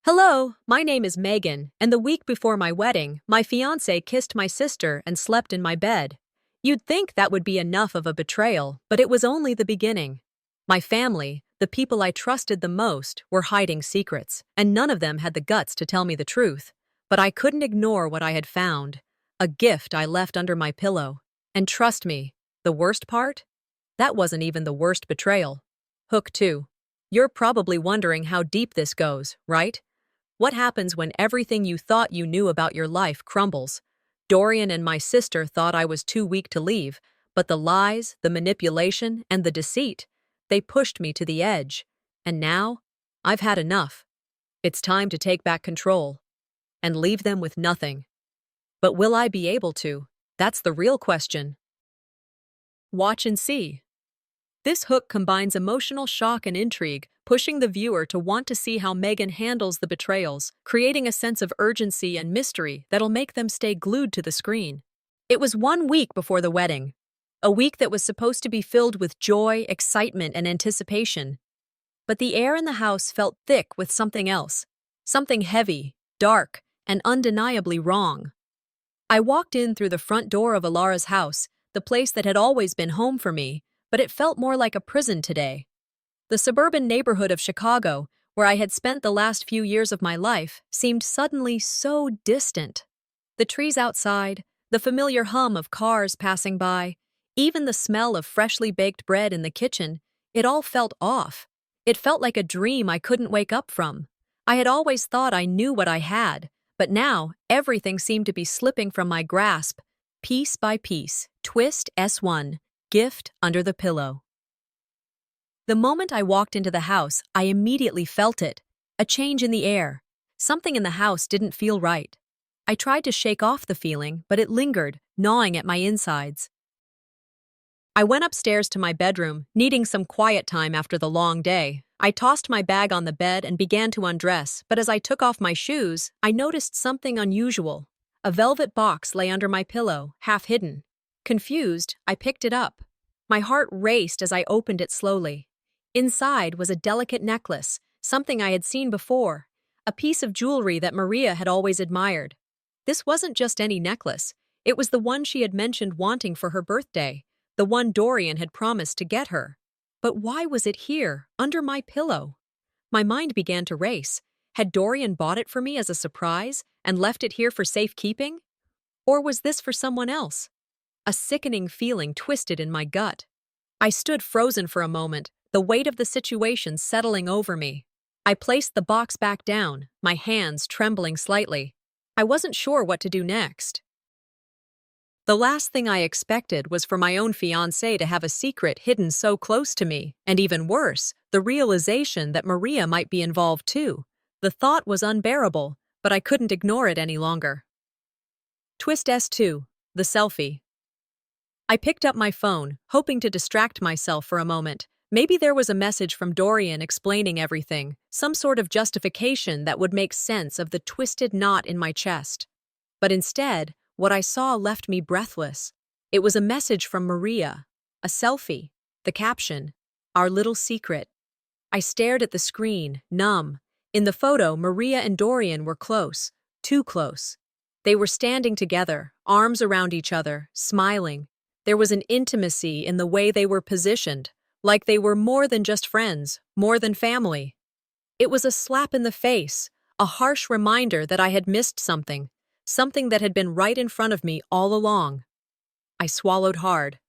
Hello, my name is Megan, and the week before my wedding, my fiancé kissed my sister and slept in my bed. You'd think that would be enough of a betrayal, but it was only the beginning. My family, the people I trusted the most, were hiding secrets, and none of them had the guts to tell me the truth. But I couldn't ignore what I had found, a gift I left under my pillow. And trust me, the worst part? That wasn't even the worst betrayal. Hook 2. You're probably wondering how deep this goes, right? What happens when everything you thought you knew about your life crumbles? Dorian and my sister thought I was too weak to leave, but the lies, the manipulation, and the deceit, they pushed me to the edge. And now, I've had enough. It's time to take back control and leave them with nothing. But will I be able to? That's the real question. Watch and see. This hook combines emotional shock and intrigue, pushing the viewer to want to see how Megan handles the betrayals, creating a sense of urgency and mystery that'll make them stay glued to the screen. It was 1 week before the wedding, a week that was supposed to be filled with joy, excitement, and anticipation. But the air in the house felt thick with something else, something heavy, dark, and undeniably wrong. I walked in through the front door of Alara's house, the place that had always been home for me, but it felt more like a prison today. The suburban neighborhood of Chicago, where I had spent the last few years of my life, seemed suddenly so distant. The trees outside, the familiar hum of cars passing by, even the smell of freshly baked bread in the kitchen, it all felt off. It felt like a dream I couldn't wake up from. I had always thought I knew what I had, but now everything seemed to be slipping from my grasp, piece by piece. Twist S1. Gift under the pillow. The moment I walked into the house, I immediately felt it, a change in the air. Something in the house didn't feel right. I tried to shake off the feeling, but it lingered, gnawing at my insides. I went upstairs to my bedroom, needing some quiet time after the long day. I tossed my bag on the bed and began to undress, but as I took off my shoes, I noticed something unusual. A velvet box lay under my pillow, half hidden. Confused, I picked it up. My heart raced as I opened it slowly. Inside was a delicate necklace, something I had seen before, a piece of jewelry that Maria had always admired. This wasn't just any necklace. It was the one she had mentioned wanting for her birthday, the one Dorian had promised to get her. But why was it here, under my pillow? My mind began to race. Had Dorian bought it for me as a surprise and left it here for safekeeping? Or was this for someone else? A sickening feeling twisted in my gut. I stood frozen for a moment, the weight of the situation settling over me. I placed the box back down, my hands trembling slightly. I wasn't sure what to do next. The last thing I expected was for my own fiancé to have a secret hidden so close to me, and even worse, the realization that Maria might be involved too. The thought was unbearable, but I couldn't ignore it any longer. Twist S2. The selfie. I picked up my phone, hoping to distract myself for a moment. Maybe there was a message from Dorian explaining everything, some sort of justification that would make sense of the twisted knot in my chest. But instead, what I saw left me breathless. It was a message from Maria, a selfie, the caption, "Our little secret." I stared at the screen, numb. In the photo, Maria and Dorian were close, too close. They were standing together, arms around each other, smiling. There was an intimacy in the way they were positioned, like they were more than just friends, more than family. It was a slap in the face, a harsh reminder that I had missed something that had been right in front of me all along. I swallowed hard.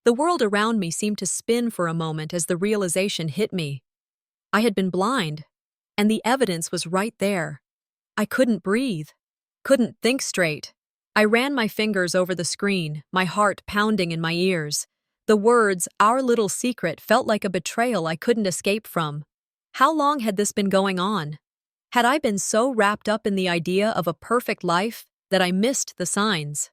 The world around me seemed to spin for a moment as the realization hit me. I had been blind, and the evidence was right there. I couldn't breathe, couldn't think straight. I ran my fingers over the screen, my heart pounding in my ears. The words, "our little secret," felt like a betrayal I couldn't escape from. How long had this been going on? Had I been so wrapped up in the idea of a perfect life that I missed the signs?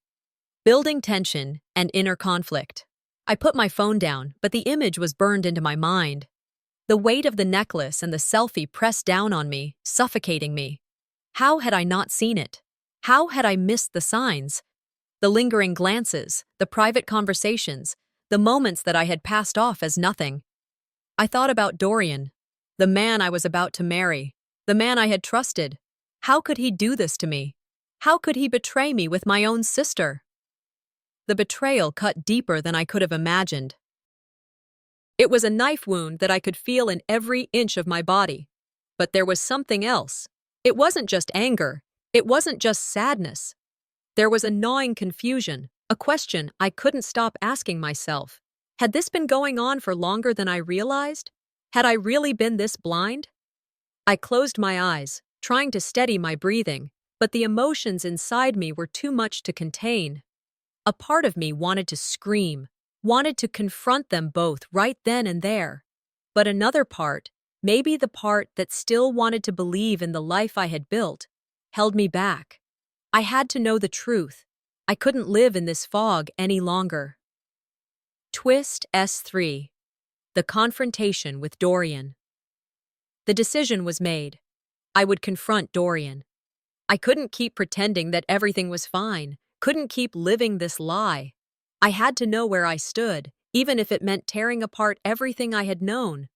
Building tension and inner conflict. I put my phone down, but the image was burned into my mind. The weight of the necklace and the selfie pressed down on me, suffocating me. How had I not seen it? How had I missed the signs? The lingering glances, the private conversations, the moments that I had passed off as nothing. I thought about Dorian, the man I was about to marry, the man I had trusted. How could he do this to me? How could he betray me with my own sister? The betrayal cut deeper than I could have imagined. It was a knife wound that I could feel in every inch of my body. But there was something else. It wasn't just anger. It wasn't just sadness. There was a gnawing confusion, a question I couldn't stop asking myself. Had this been going on for longer than I realized? Had I really been this blind? I closed my eyes, trying to steady my breathing, but the emotions inside me were too much to contain. A part of me wanted to scream, wanted to confront them both right then and there. But another part, maybe the part that still wanted to believe in the life I had built, held me back. I had to know the truth. I couldn't live in this fog any longer. Twist S3. The confrontation with Dorian. The decision was made. I would confront Dorian. I couldn't keep pretending that everything was fine, couldn't keep living this lie. I had to know where I stood, even if it meant tearing apart everything I had known.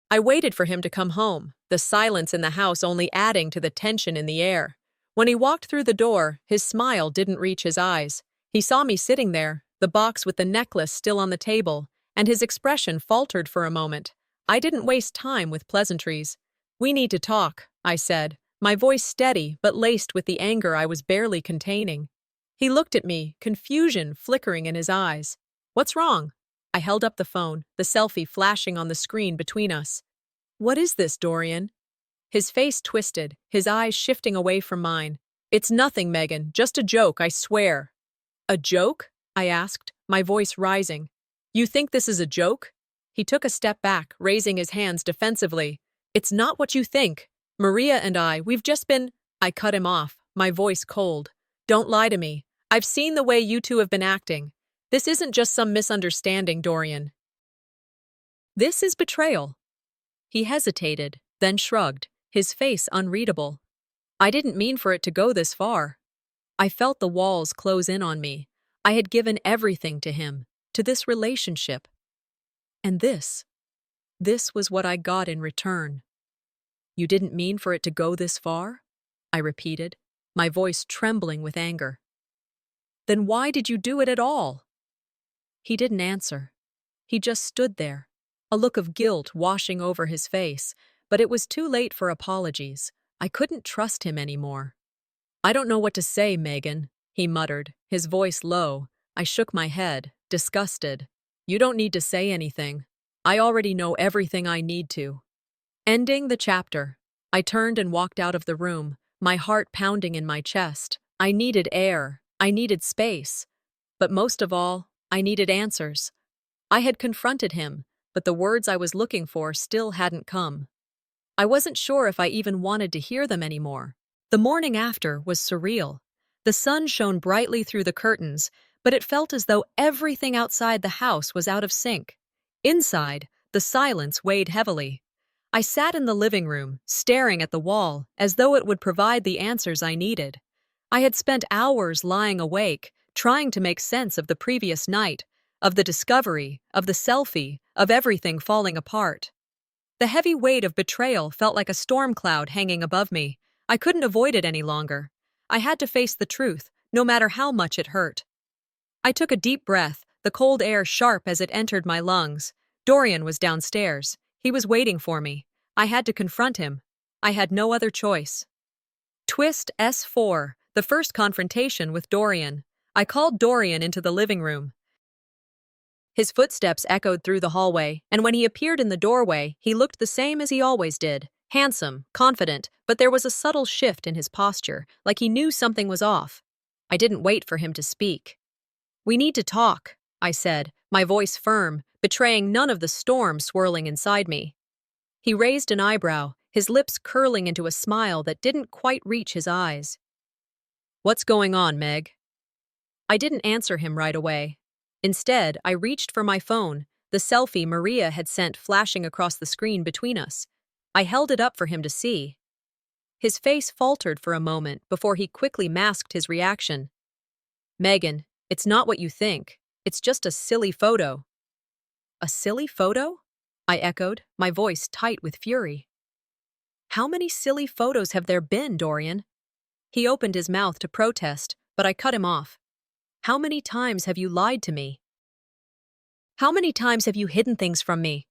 I waited for him to come home, the silence in the house only adding to the tension in the air. When he walked through the door, his smile didn't reach his eyes. He saw me sitting there, the box with the necklace still on the table, and his expression faltered for a moment. I didn't waste time with pleasantries. "We need to talk," I said, my voice steady but laced with the anger I was barely containing. He looked at me, confusion flickering in his eyes. "What's wrong?" I held up the phone, the selfie flashing on the screen between us. "What is this, Dorian?" His face twisted, his eyes shifting away from mine. "It's nothing, Megan, just a joke, I swear." "A joke?" I asked, my voice rising. "You think this is a joke?" He took a step back, raising his hands defensively. "It's not what you think. Maria and we've just been—" I cut him off, my voice cold. "Don't lie to me. I've seen the way you two have been acting. This isn't just some misunderstanding, Dorian. This is betrayal." He hesitated, then shrugged, his face unreadable. "I didn't mean for it to go this far." I felt the walls close in on me. I had given everything to him, to this relationship. And this was what I got in return. "You didn't mean for it to go this far?" I repeated, my voice trembling with anger. "Then why did you do it at all?" He didn't answer. He just stood there, a look of guilt washing over his face, but it was too late for apologies. I couldn't trust him anymore. "I don't know what to say, Megan," he muttered, his voice low. I shook my head, disgusted. "You don't need to say anything. I already know everything I need to." Ending the chapter. I turned and walked out of the room, my heart pounding in my chest. I needed air. I needed space. But most of all, I needed answers. I had confronted him, but the words I was looking for still hadn't come. I wasn't sure if I even wanted to hear them anymore. The morning after was surreal. The sun shone brightly through the curtains, but it felt as though everything outside the house was out of sync. Inside, the silence weighed heavily. I sat in the living room, staring at the wall, as though it would provide the answers I needed. I had spent hours lying awake, trying to make sense of the previous night, of the discovery, of the selfie, of everything falling apart. The heavy weight of betrayal felt like a storm cloud hanging above me. I couldn't avoid it any longer. I had to face the truth, no matter how much it hurt. I took a deep breath, the cold air sharp as it entered my lungs. Dorian was downstairs. He was waiting for me. I had to confront him. I had no other choice. Twist S4, the first confrontation with Dorian. I called Dorian into the living room. His footsteps echoed through the hallway, and when he appeared in the doorway, he looked the same as he always did. Handsome, confident, but there was a subtle shift in his posture, like he knew something was off. I didn't wait for him to speak. "We need to talk," I said, my voice firm, betraying none of the storm swirling inside me. He raised an eyebrow, his lips curling into a smile that didn't quite reach his eyes. "What's going on, Meg?" I didn't answer him right away. Instead, I reached for my phone, the selfie Maria had sent flashing across the screen between us. I held it up for him to see. His face faltered for a moment before he quickly masked his reaction. "Megan, it's not what you think. It's just a silly photo." "A silly photo?" I echoed, my voice tight with fury. How many silly photos have there been, Dorian? He opened his mouth to protest, but I cut him off. How many times have you lied to me? How many times have you hidden things from me?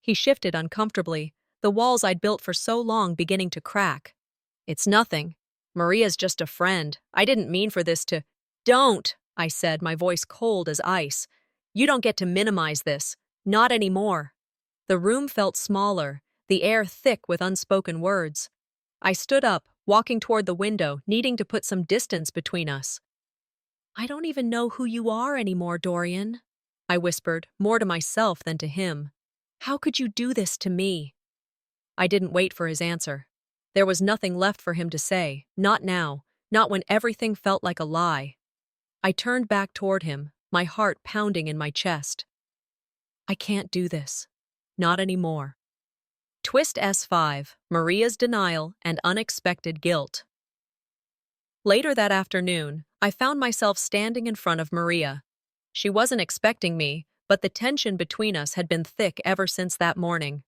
He shifted uncomfortably, the walls I'd built for so long beginning to crack. It's nothing. Maria's just a friend. I didn't mean for this to— Don't, I said, my voice cold as ice. You don't get to minimize this. Not anymore. The room felt smaller, the air thick with unspoken words. I stood up, walking toward the window, needing to put some distance between us. I don't even know who you are anymore, Dorian, I whispered, more to myself than to him. How could you do this to me? I didn't wait for his answer. There was nothing left for him to say, not now, not when everything felt like a lie. I turned back toward him, my heart pounding in my chest. I can't do this. Not anymore. Twist S5, Maria's denial and unexpected guilt. Later that afternoon, I found myself standing in front of Maria. She wasn't expecting me, but the tension between us had been thick ever since that morning.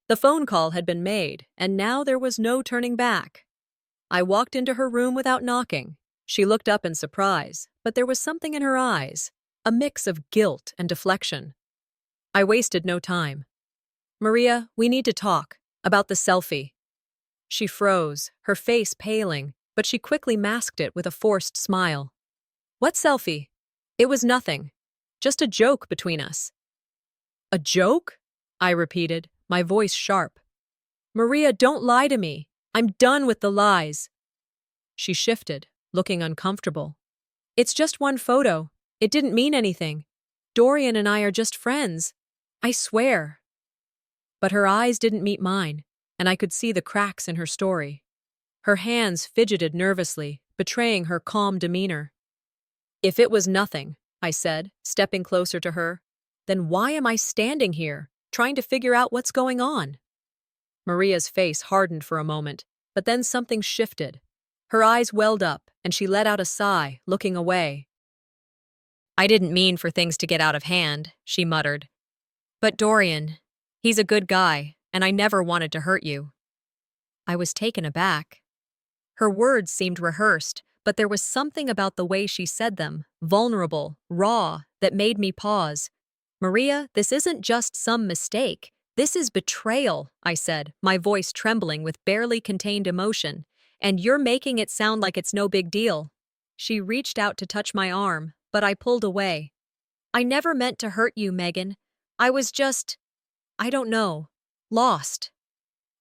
The phone call had been made, and now there was no turning back. I walked into her room without knocking. She looked up in surprise, but there was something in her eyes, a mix of guilt and deflection. I wasted no time. Maria, we need to talk about the selfie. She froze, her face paling, but she quickly masked it with a forced smile. What selfie? It was nothing. Just a joke between us. A joke? I repeated, my voice sharp. Maria, don't lie to me. I'm done with the lies. She shifted, looking uncomfortable. It's just one photo. It didn't mean anything. Dorian and I are just friends. I swear. But her eyes didn't meet mine, and I could see the cracks in her story. Her hands fidgeted nervously, betraying her calm demeanor. If it was nothing, I said, stepping closer to her, then why am I standing here, trying to figure out what's going on? Maria's face hardened for a moment, but then something shifted. Her eyes welled up, and she let out a sigh, looking away. I didn't mean for things to get out of hand, she muttered. But Dorian, he's a good guy, and I never wanted to hurt you. I was taken aback. Her words seemed rehearsed, but there was something about the way she said them, vulnerable, raw, that made me pause. Maria, this isn't just some mistake. This is betrayal, I said, my voice trembling with barely contained emotion. And you're making it sound like it's no big deal. She reached out to touch my arm, but I pulled away. I never meant to hurt you, Megan. I was just, I don't know, lost.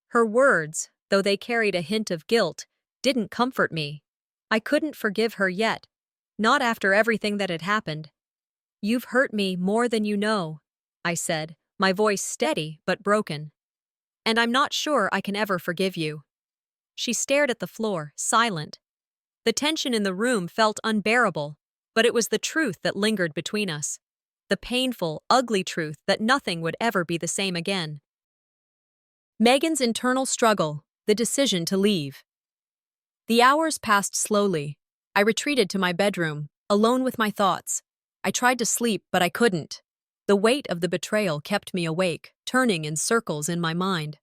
Her words, though they carried a hint of guilt, didn't comfort me. I couldn't forgive her yet, not after everything that had happened. You've hurt me more than you know, I said, my voice steady but broken. And I'm not sure I can ever forgive you. She stared at the floor, silent. The tension in the room felt unbearable, but it was the truth that lingered between us. The painful, ugly truth that nothing would ever be the same again. Megan's internal struggle, the decision to leave. The hours passed slowly. I retreated to my bedroom, alone with my thoughts. I tried to sleep, but I couldn't. The weight of the betrayal kept me awake, turning in circles in my mind.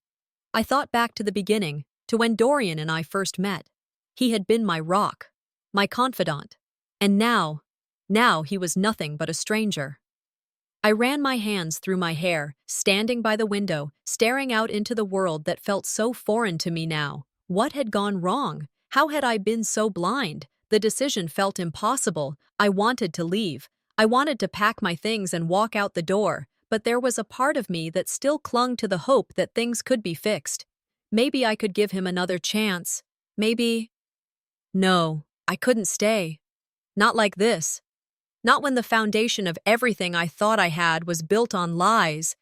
I thought back to the beginning, to when Dorian and I first met. He had been my rock, my confidant. And now he was nothing but a stranger. I ran my hands through my hair, standing by the window, staring out into the world that felt so foreign to me now. What had gone wrong? How had I been so blind? The decision felt impossible. I wanted to leave. I wanted to pack my things and walk out the door, but there was a part of me that still clung to the hope that things could be fixed. Maybe I could give him another chance. Maybe— No, I couldn't stay. Not like this. Not when the foundation of everything I thought I had was built on lies.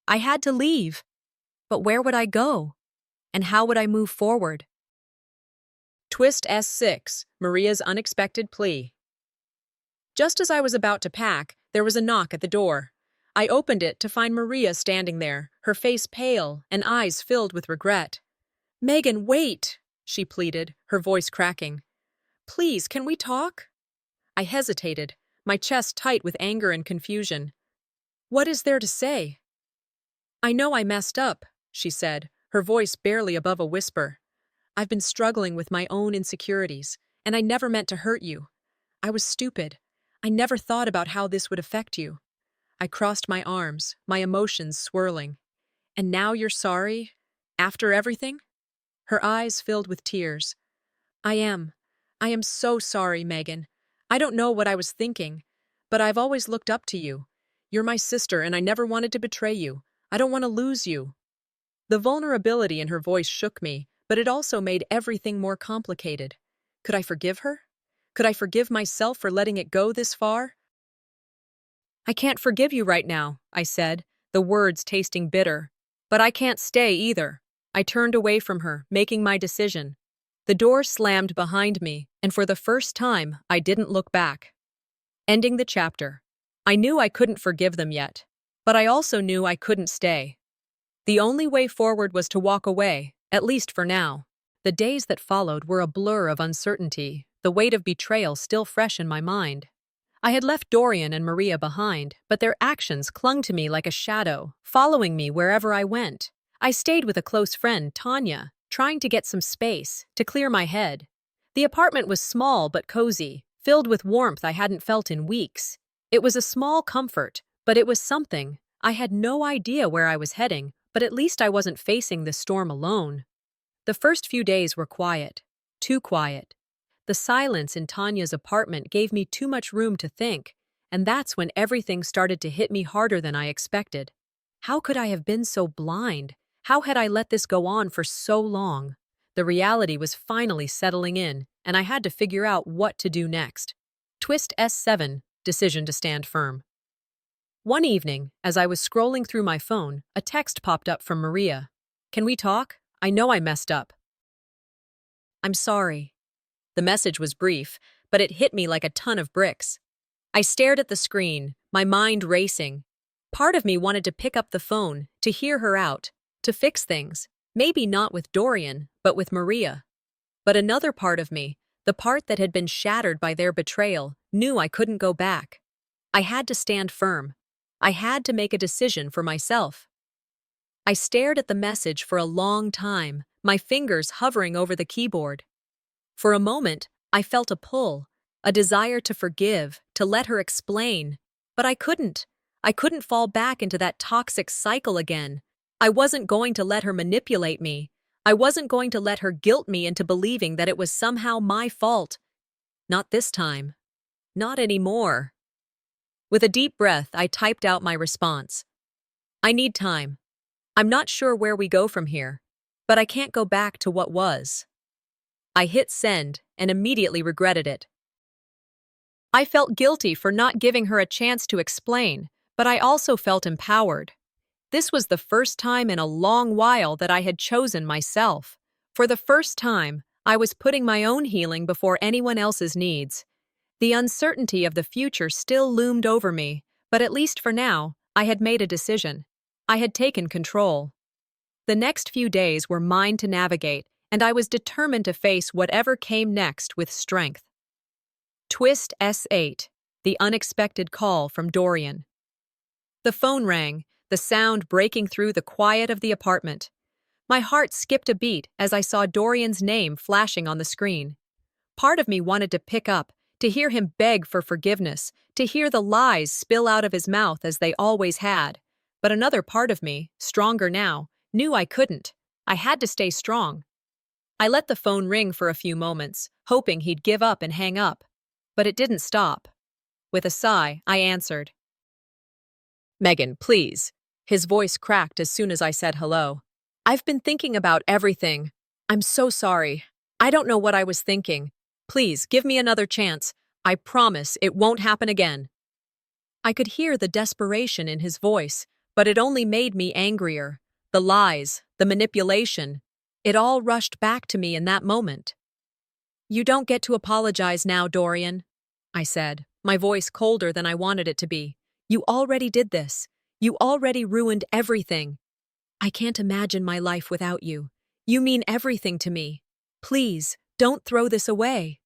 I had to leave. But where would I go? And how would I move forward? Twist S6, Maria's unexpected plea. Just as I was about to pack, there was a knock at the door. I opened it to find Maria standing there, her face pale and eyes filled with regret. Megan, wait, she pleaded, her voice cracking. Please, can we talk? I hesitated, my chest tight with anger and confusion. What is there to say? I know I messed up, she said, her voice barely above a whisper. "I've been struggling with my own insecurities, and I never meant to hurt you. I was stupid. I never thought about how this would affect you." I crossed my arms, my emotions swirling. "And now you're sorry? After everything?" Her eyes filled with tears. "I am. I am so sorry, Megan. I don't know what I was thinking, but I've always looked up to you. You're my sister, and I never wanted to betray you. I don't want to lose you." The vulnerability in her voice shook me, but it also made everything more complicated. Could I forgive her? Could I forgive myself for letting it go this far? "I can't forgive you right now," I said, the words tasting bitter. "But I can't stay either." I turned away from her, making my decision. The door slammed behind me, and for the first time, I didn't look back. Ending the chapter. I knew I couldn't forgive them yet, but I also knew I couldn't stay. The only way forward was to walk away, at least for now. The days that followed were a blur of uncertainty, the weight of betrayal still fresh in my mind. I had left Dorian and Maria behind, but their actions clung to me like a shadow, following me wherever I went. I stayed with a close friend, Tanya, trying to get some space, to clear my head. The apartment was small but cozy, filled with warmth I hadn't felt in weeks. It was a small comfort, but it was something. I had no idea where I was heading, but at least I wasn't facing the storm alone. The first few days were quiet, too quiet. The silence in Tanya's apartment gave me too much room to think, and that's when everything started to hit me harder than I expected. How could I have been so blind? How had I let this go on for so long? The reality was finally settling in, and I had to figure out what to do next. Twist S7, decision to stand firm. One evening, as I was scrolling through my phone, a text popped up from Maria. "Can we talk? I know I messed up." "I'm sorry." The message was brief, but it hit me like a ton of bricks. I stared at the screen, my mind racing. Part of me wanted to pick up the phone, to hear her out, to fix things, maybe not with Dorian, but with Maria. But another part of me, the part that had been shattered by their betrayal, knew I couldn't go back. I had to stand firm. I had to make a decision for myself. I stared at the message for a long time, my fingers hovering over the keyboard. For a moment, I felt a pull, a desire to forgive, to let her explain. But I couldn't. I couldn't fall back into that toxic cycle again. I wasn't going to let her manipulate me. I wasn't going to let her guilt me into believing that it was somehow my fault. Not this time. Not anymore. With a deep breath, I typed out my response. "I need time. I'm not sure where we go from here, but I can't go back to what was." I hit send and immediately regretted it. I felt guilty for not giving her a chance to explain, but I also felt empowered. This was the first time in a long while that I had chosen myself. For the first time, I was putting my own healing before anyone else's needs. The uncertainty of the future still loomed over me, but at least for now, I had made a decision. I had taken control. The next few days were mine to navigate, and I was determined to face whatever came next with strength. Twist S8, the unexpected call from Dorian. The phone rang, the sound breaking through the quiet of the apartment. My heart skipped a beat as I saw Dorian's name flashing on the screen. Part of me wanted to pick up, to hear him beg for forgiveness, to hear the lies spill out of his mouth as they always had. But another part of me, stronger now, knew I couldn't. I had to stay strong. I let the phone ring for a few moments, hoping he'd give up and hang up. But it didn't stop. With a sigh, I answered. "Megan, please." His voice cracked as soon as I said hello. "I've been thinking about everything. I'm so sorry. I don't know what I was thinking. Please, give me another chance. I promise it won't happen again." I could hear the desperation in his voice, but it only made me angrier. The lies, the manipulation, it all rushed back to me in that moment. "You don't get to apologize now, Dorian," I said, my voice colder than I wanted it to be. "You already did this. You already ruined everything. I can't imagine my life without you. You mean everything to me. Please, don't throw this away."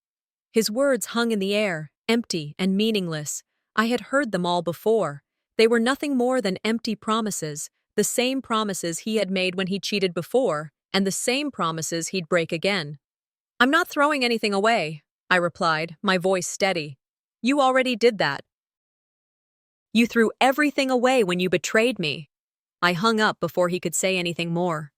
His words hung in the air, empty and meaningless. I had heard them all before. They were nothing more than empty promises, the same promises he had made when he cheated before, and the same promises he'd break again. "I'm not throwing anything away," I replied, my voice steady. "You already did that. You threw everything away when you betrayed me." I hung up before he could say anything more.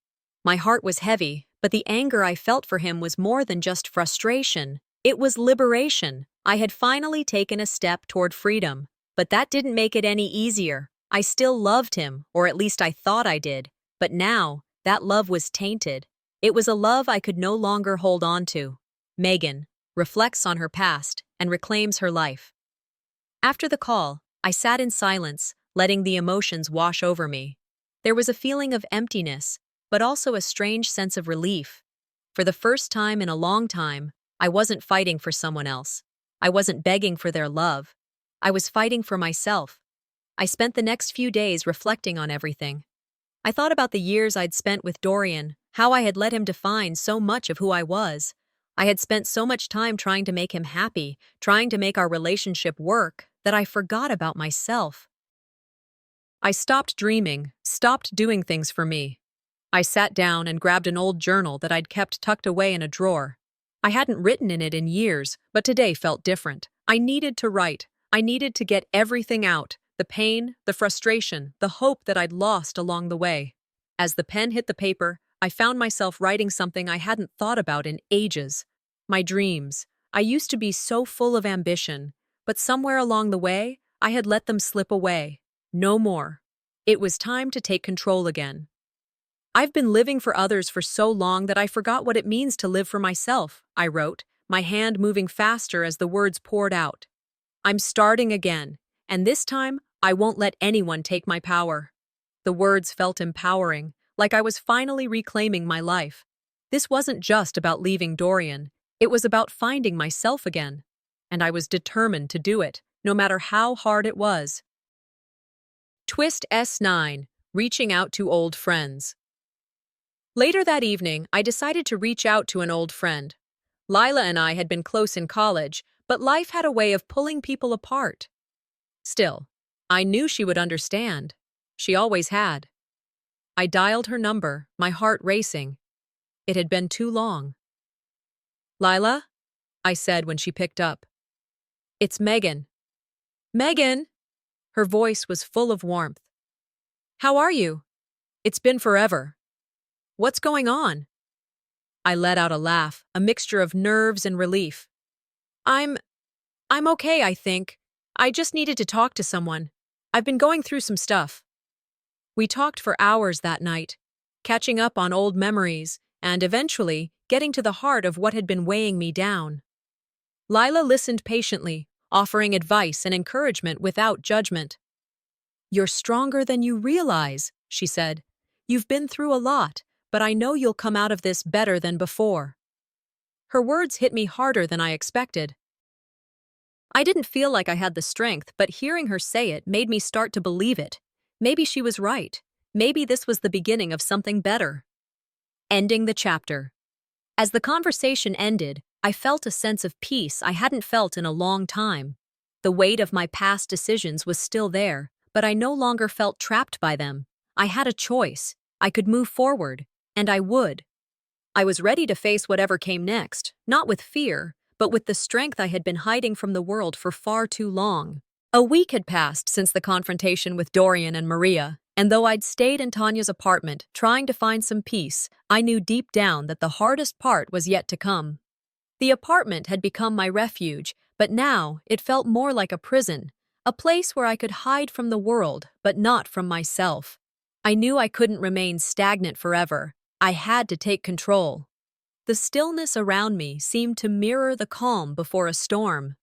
My heart was heavy, but the anger I felt for him was more than just frustration. It was liberation. I had finally taken a step toward freedom, but that didn't make it any easier. I still loved him, or at least I thought I did, but now, that love was tainted. It was a love I could no longer hold on to. Megan reflects on her past and reclaims her life. After the call, I sat in silence, letting the emotions wash over me. There was a feeling of emptiness, but also a strange sense of relief. For the first time in a long time, I wasn't fighting for someone else. I wasn't begging for their love. I was fighting for myself. I spent the next few days reflecting on everything. I thought about the years I'd spent with Dorian, how I had let him define so much of who I was. I had spent so much time trying to make him happy, trying to make our relationship work, that I forgot about myself. I stopped dreaming, stopped doing things for me. I sat down and grabbed an old journal that I'd kept tucked away in a drawer. I hadn't written in it in years, but today felt different. I needed to write. I needed to get everything out, the pain, the frustration, the hope that I'd lost along the way. As the pen hit the paper, I found myself writing something I hadn't thought about in ages. My dreams. I used to be so full of ambition, but somewhere along the way, I had let them slip away. No more. It was time to take control again. "I've been living for others for so long that I forgot what it means to live for myself," I wrote, my hand moving faster as the words poured out. "I'm starting again, and this time, I won't let anyone take my power." The words felt empowering, like I was finally reclaiming my life. This wasn't just about leaving Dorian, it was about finding myself again. And I was determined to do it, no matter how hard it was. Twist S9, reaching out to old friends. Later that evening, I decided to reach out to an old friend. Lila and I had been close in college, but life had a way of pulling people apart. Still, I knew she would understand. She always had. I dialed her number, my heart racing. It had been too long. "Lila?" I said when she picked up. "It's Megan." "Megan!" Her voice was full of warmth. "How are you? It's been forever. What's going on?" I let out a laugh, a mixture of nerves and relief. I'm okay, I think. I just needed to talk to someone. I've been going through some stuff." We talked for hours that night, catching up on old memories and eventually getting to the heart of what had been weighing me down. Lila listened patiently, offering advice and encouragement without judgment. "You're stronger than you realize," she said. "You've been through a lot, but I know you'll come out of this better than before." Her words hit me harder than I expected. I didn't feel like I had the strength, but hearing her say it made me start to believe it. Maybe she was right. Maybe this was the beginning of something better. Ending the chapter. As the conversation ended, I felt a sense of peace I hadn't felt in a long time. The weight of my past decisions was still there, but I no longer felt trapped by them. I had a choice. I could move forward, and I would. I was ready to face whatever came next, not with fear, but with the strength I had been hiding from the world for far too long. A week had passed since the confrontation with Dorian and Maria, and though I'd stayed in Tanya's apartment trying to find some peace, I knew deep down that the hardest part was yet to come. The apartment had become my refuge, but now it felt more like a prison, a place where I could hide from the world, but not from myself. I knew I couldn't remain stagnant forever. I had to take control. The stillness around me seemed to mirror the calm before a storm.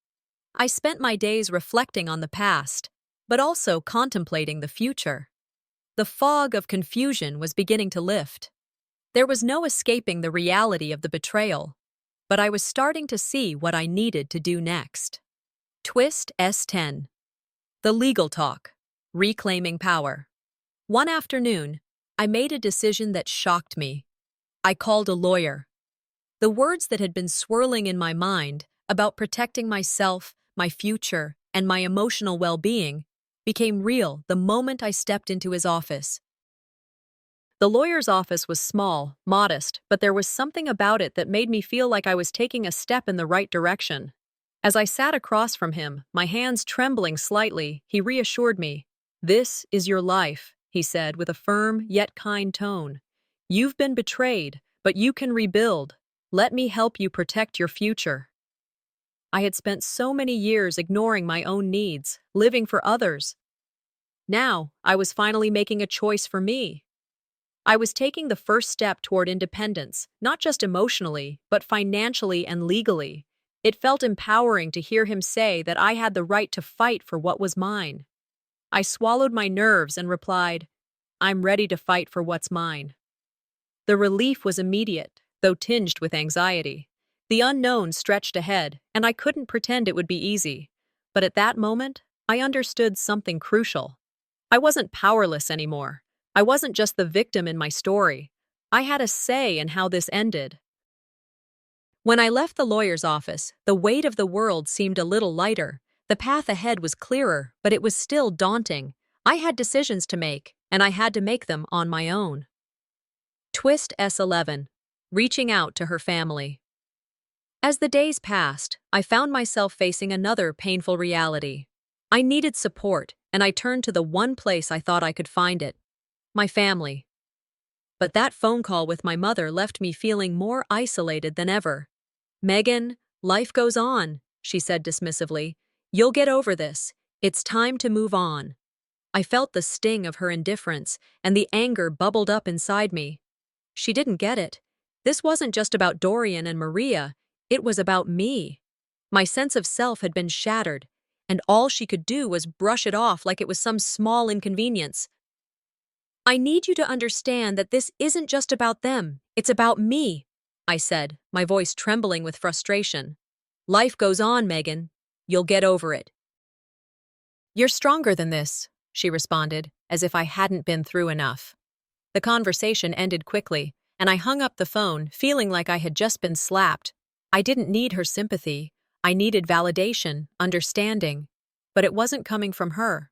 I spent my days reflecting on the past, but also contemplating the future. The fog of confusion was beginning to lift. There was no escaping the reality of the betrayal, but I was starting to see what I needed to do next. Twist S10. The legal talk. Reclaiming power. One afternoon, I made a decision that shocked me. I called a lawyer. The words that had been swirling in my mind about protecting myself, my future, and my emotional well-being became real the moment I stepped into his office. The lawyer's office was small, modest, but there was something about it that made me feel like I was taking a step in the right direction. As I sat across from him, my hands trembling slightly, he reassured me. "This is your life," he said with a firm yet kind tone. "You've been betrayed, but you can rebuild. Let me help you protect your future." I had spent so many years ignoring my own needs, living for others. Now, I was finally making a choice for me. I was taking the first step toward independence, not just emotionally, but financially and legally. It felt empowering to hear him say that I had the right to fight for what was mine. I swallowed my nerves and replied, "I'm ready to fight for what's mine." The relief was immediate, though tinged with anxiety. The unknown stretched ahead, and I couldn't pretend it would be easy. But at that moment, I understood something crucial. I wasn't powerless anymore. I wasn't just the victim in my story. I had a say in how this ended. When I left the lawyer's office, the weight of the world seemed a little lighter. The path ahead was clearer, but it was still daunting. I had decisions to make, and I had to make them on my own. Twist S11. Reaching out to her family. As the days passed, I found myself facing another painful reality. I needed support, and I turned to the one place I thought I could find it: my family. But that phone call with my mother left me feeling more isolated than ever. "Megan, life goes on," she said dismissively. "You'll get over this. It's time to move on." I felt the sting of her indifference, and the anger bubbled up inside me. She didn't get it. This wasn't just about Dorian and Maria, it was about me. My sense of self had been shattered, and all she could do was brush it off like it was some small inconvenience. "I need you to understand that this isn't just about them, it's about me," I said, my voice trembling with frustration. "Life goes on, Megan. You'll get over it." "You're stronger than this," she responded, as if I hadn't been through enough. The conversation ended quickly, and I hung up the phone, feeling like I had just been slapped. I didn't need her sympathy. I needed validation, understanding. But it wasn't coming from her.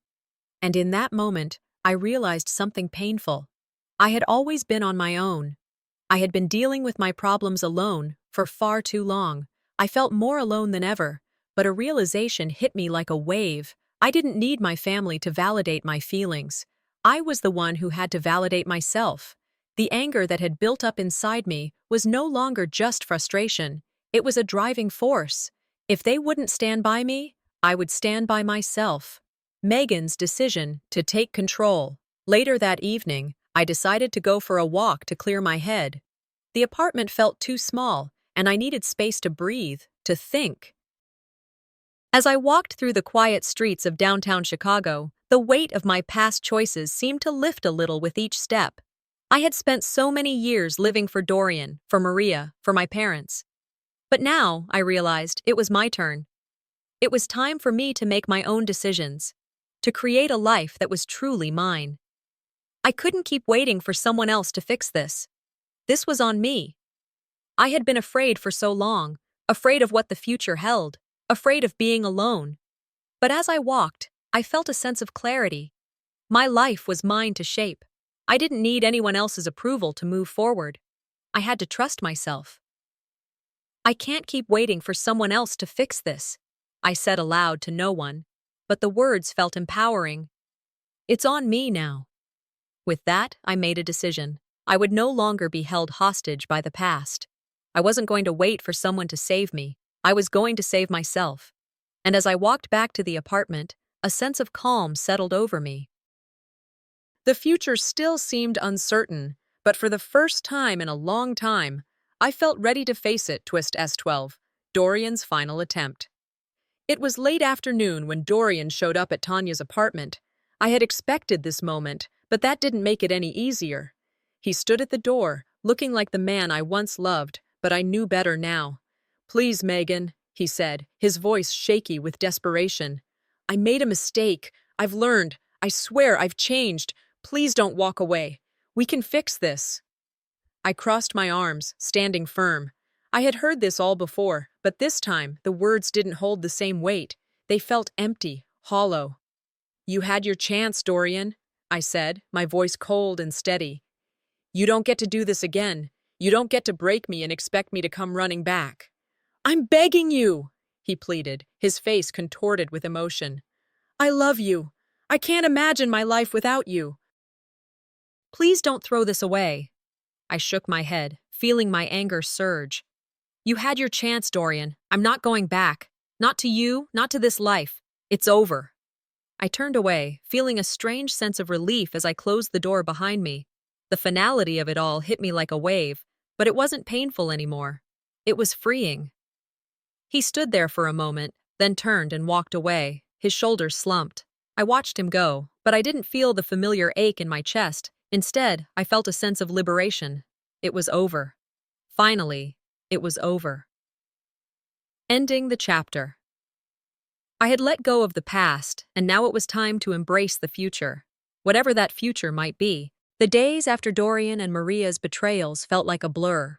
And in that moment, I realized something painful. I had always been on my own. I had been dealing with my problems alone for far too long. I felt more alone than ever, but a realization hit me like a wave. I didn't need my family to validate my feelings. I was the one who had to validate myself. The anger that had built up inside me was no longer just frustration. It was a driving force. If they wouldn't stand by me, I would stand by myself. Megan's decision to take control. Later that evening, I decided to go for a walk to clear my head. The apartment felt too small, and I needed space to breathe, to think. As I walked through the quiet streets of downtown Chicago, the weight of my past choices seemed to lift a little with each step. I had spent so many years living for Dorian, for Maria, for my parents. But now, I realized, it was my turn. It was time for me to make my own decisions, to create a life that was truly mine. I couldn't keep waiting for someone else to fix this. This was on me. I had been afraid for so long, afraid of what the future held, afraid of being alone. But as I walked, I felt a sense of clarity. My life was mine to shape. I didn't need anyone else's approval to move forward. I had to trust myself. "I can't keep waiting for someone else to fix this," I said aloud to no one, but the words felt empowering. "It's on me now." With that, I made a decision. I would no longer be held hostage by the past. I wasn't going to wait for someone to save me. I was going to save myself. And as I walked back to the apartment, a sense of calm settled over me. The future still seemed uncertain, but for the first time in a long time, I felt ready to face it. Twist S12, Dorian's final attempt. It was late afternoon when Dorian showed up at Tanya's apartment. I had expected this moment, but that didn't make it any easier. He stood at the door, looking like the man I once loved, but I knew better now. "Please, Megan," he said, his voice shaky with desperation. "I made a mistake. I've learned. I swear I've changed. Please don't walk away. We can fix this." I crossed my arms, standing firm. I had heard this all before, but this time the words didn't hold the same weight. They felt empty, hollow. "You had your chance, Dorian," I said, my voice cold and steady. You don't get to do this again. You don't get to break me and expect me to come running back. I'm begging you, he pleaded, his face contorted with emotion. I love you. I can't imagine my life without you. Please don't throw this away. I shook my head, feeling my anger surge. You had your chance, Dorian. I'm not going back. Not to you, not to this life. It's over. I turned away, feeling a strange sense of relief as I closed the door behind me. The finality of it all hit me like a wave, but it wasn't painful anymore. It was freeing. He stood there for a moment, then turned and walked away, his shoulders slumped. I watched him go, but I didn't feel the familiar ache in my chest. Instead, I felt a sense of liberation. It was over. Finally, it was over. Ending the chapter. I had let go of the past, and now it was time to embrace the future. Whatever that future might be. The days after Dorian and Maria's betrayals felt like a blur.